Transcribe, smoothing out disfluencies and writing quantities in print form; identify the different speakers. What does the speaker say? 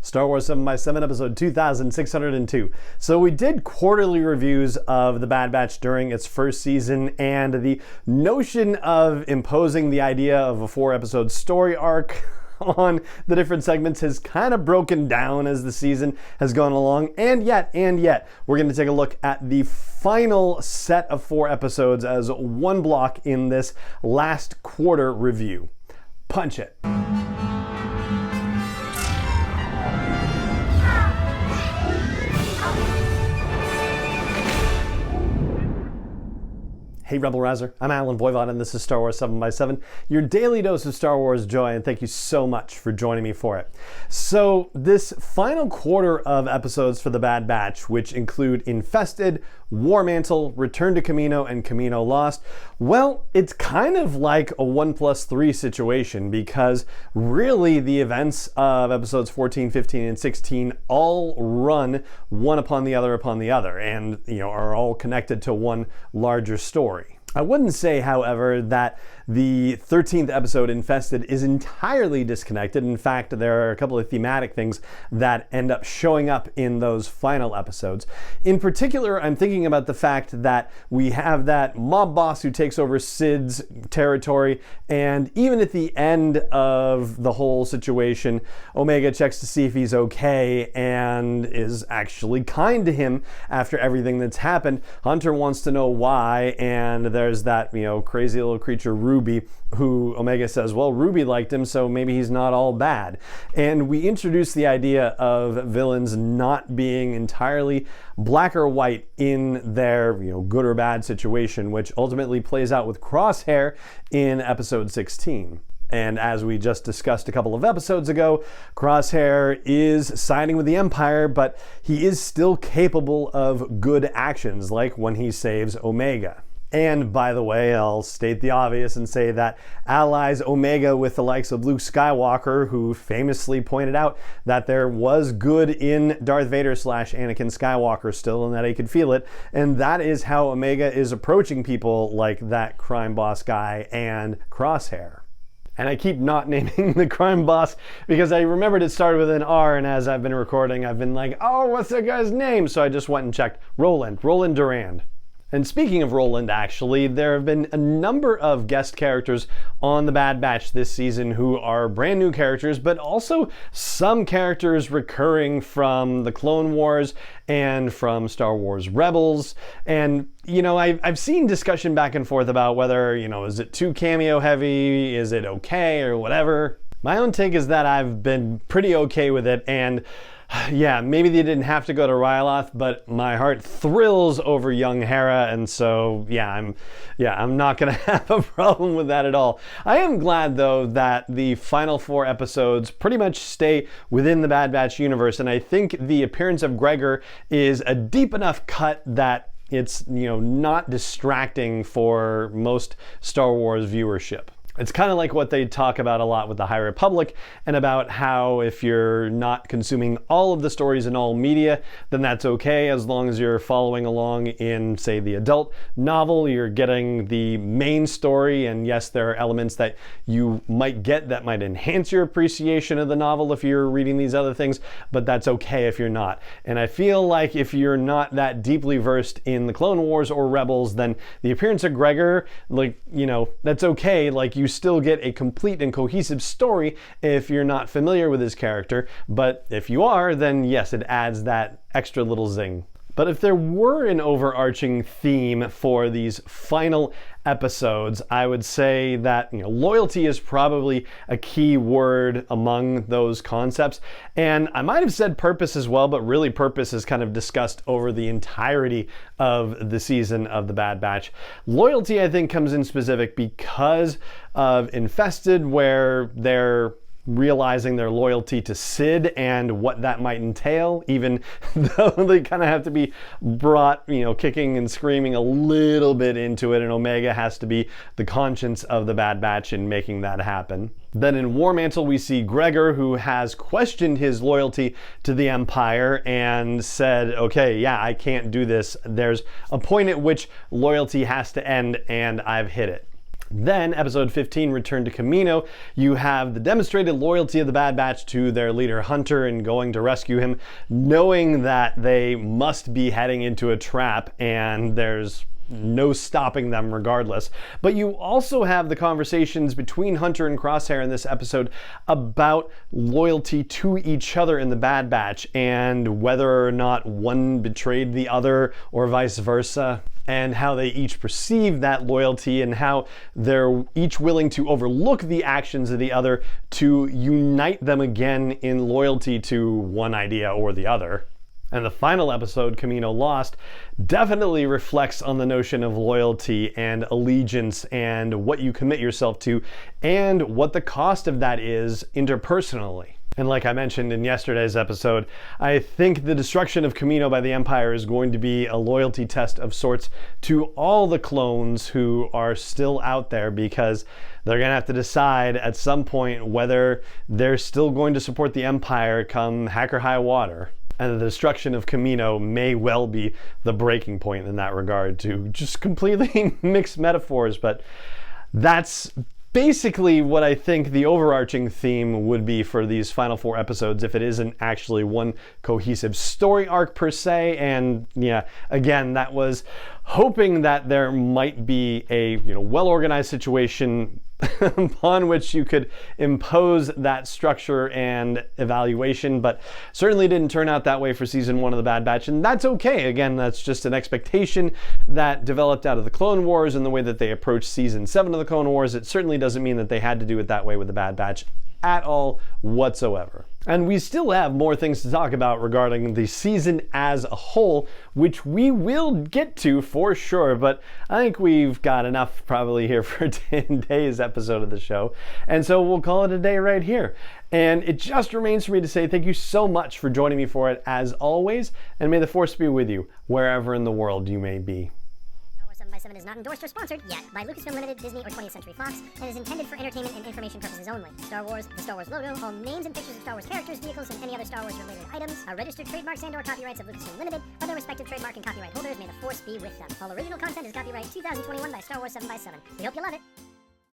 Speaker 1: Star Wars 7x7, episode 2602. So we did quarterly reviews of The Bad Batch during its first season, and the notion of imposing the idea of a 4-episode story arc on the different segments has kind of broken down as the season has gone along, and yet, we're going to take a look at the final set of 4 episodes as one block in this last quarter review. Punch it. Hey Rebel Rouser, I'm Alan Voivod and this is Star Wars 7x7, your daily dose of Star Wars joy, and thank you so much for joining me for it. So this final quarter of episodes for The Bad Batch, which include Infested, War Mantle, Return to Kamino, and Kamino Lost, well, it's kind of like a 1+3 situation, because really the events of episodes 14, 15, and 16 all run one upon the other, and are all connected to one larger story. I wouldn't say, however, that the 13th episode, Infested, is entirely disconnected. In fact, there are a couple of thematic things that end up showing up in those final episodes. In particular, I'm thinking about the fact that we have that mob boss who takes over Sid's territory, and even at the end of the whole situation, Omega checks to see if he's okay and is actually kind to him after everything that's happened. Hunter wants to know why, and there's that, crazy little creature Ruby, who Omega says, well, Ruby liked him, so maybe he's not all bad. And we introduce the idea of villains not being entirely black or white in their, good or bad situation, which ultimately plays out with Crosshair in episode 16. And as we just discussed a couple of episodes ago, Crosshair is siding with the Empire, but he is still capable of good actions, like when he saves Omega. And by the way, I'll state the obvious and say that allies Omega with the likes of Luke Skywalker, who famously pointed out that there was good in Darth Vader / Anakin Skywalker still, and that he could feel it. And that is how Omega is approaching people like that crime boss guy and Crosshair. And I keep not naming the crime boss because I remembered it started with an R, and as I've been recording, I've been like, oh, what's that guy's name? So I just went and checked. Roland Durand. And speaking of Roland, actually, there have been a number of guest characters on The Bad Batch this season who are brand new characters, but also some characters recurring from the Clone Wars and from Star Wars Rebels. And, I've seen discussion back and forth about whether, is it too cameo heavy? Is it okay or whatever? My own take is that I've been pretty okay with it, and yeah, maybe they didn't have to go to Ryloth, but my heart thrills over young Hera, and so I'm not gonna have a problem with that at all. I am glad though that the final 4 episodes pretty much stay within the Bad Batch universe, and I think the appearance of Gregor is a deep enough cut that it's not distracting for most Star Wars viewership. It's kind of like what they talk about a lot with the High Republic, and about how if you're not consuming all of the stories in all media, then that's okay, as long as you're following along in, say, the adult novel, you're getting the main story, and yes, there are elements that you might get that might enhance your appreciation of the novel if you're reading these other things, but that's okay if you're not. And I feel like if you're not that deeply versed in the Clone Wars or Rebels, then the appearance of Gregor, that's okay. Like, you still get a complete and cohesive story if you're not familiar with his character, but if you are, then yes, it adds that extra little zing. But if there were an overarching theme for these final episodes, I would say that loyalty is probably a key word among those concepts. And I might have said purpose as well, but really purpose is kind of discussed over the entirety of the season of The Bad Batch. Loyalty, I think, comes in specific because of Infested, where they're realizing their loyalty to Sid and what that might entail, even though they kind of have to be brought, kicking and screaming a little bit into it, and Omega has to be the conscience of the Bad Batch in making that happen. Then in War Mantle, we see Gregor, who has questioned his loyalty to the Empire and said, okay, yeah, I can't do this. There's a point at which loyalty has to end, and I've hit it. Then, episode 15, Return to Kamino, you have the demonstrated loyalty of the Bad Batch to their leader Hunter and going to rescue him, knowing that they must be heading into a trap and there's no stopping them regardless. But you also have the conversations between Hunter and Crosshair in this episode about loyalty to each other in the Bad Batch and whether or not one betrayed the other or vice versa, and how they each perceive that loyalty and how they're each willing to overlook the actions of the other to unite them again in loyalty to one idea or the other. And the final episode, Kamino Lost, definitely reflects on the notion of loyalty and allegiance and what you commit yourself to and what the cost of that is interpersonally. And like I mentioned in yesterday's episode, I think the destruction of Kamino by the Empire is going to be a loyalty test of sorts to all the clones who are still out there, because they're going to have to decide at some point whether they're still going to support the Empire come heck or high water. And the destruction of Kamino may well be the breaking point in that regard, to just completely mixed metaphors, but that's basically what I think the overarching theme would be for these final 4 episodes, if it isn't actually one cohesive story arc per se. And yeah, again, that was hoping that there might be a well-organized situation upon which you could impose that structure and evaluation, but certainly didn't turn out that way for season 1 of the Bad Batch, and that's okay. Again, that's just an expectation that developed out of the Clone Wars and the way that they approached season 7 of the Clone Wars. It certainly doesn't mean that they had to do it that way with the Bad Batch at all whatsoever. And we still have more things to talk about regarding the season as a whole, which we will get to for sure, but I think we've got enough probably here for today's episode of the show, and so we'll call it a day right here. And it just remains for me to say thank you so much for joining me for it as always, and may the Force be with you wherever in the world you may be.
Speaker 2: 7x7 is not endorsed or sponsored yet by Lucasfilm Limited, Disney, or 20th Century Fox, and is intended for entertainment and information purposes only. Star Wars, the Star Wars logo, all names and pictures of Star Wars characters, vehicles, and any other Star Wars related items are registered trademarks and/or copyrights of Lucasfilm Limited, or their respective trademark and copyright holders. May the Force be with them. All original content is copyright 2021 by Star Wars 7x7. We hope you love it.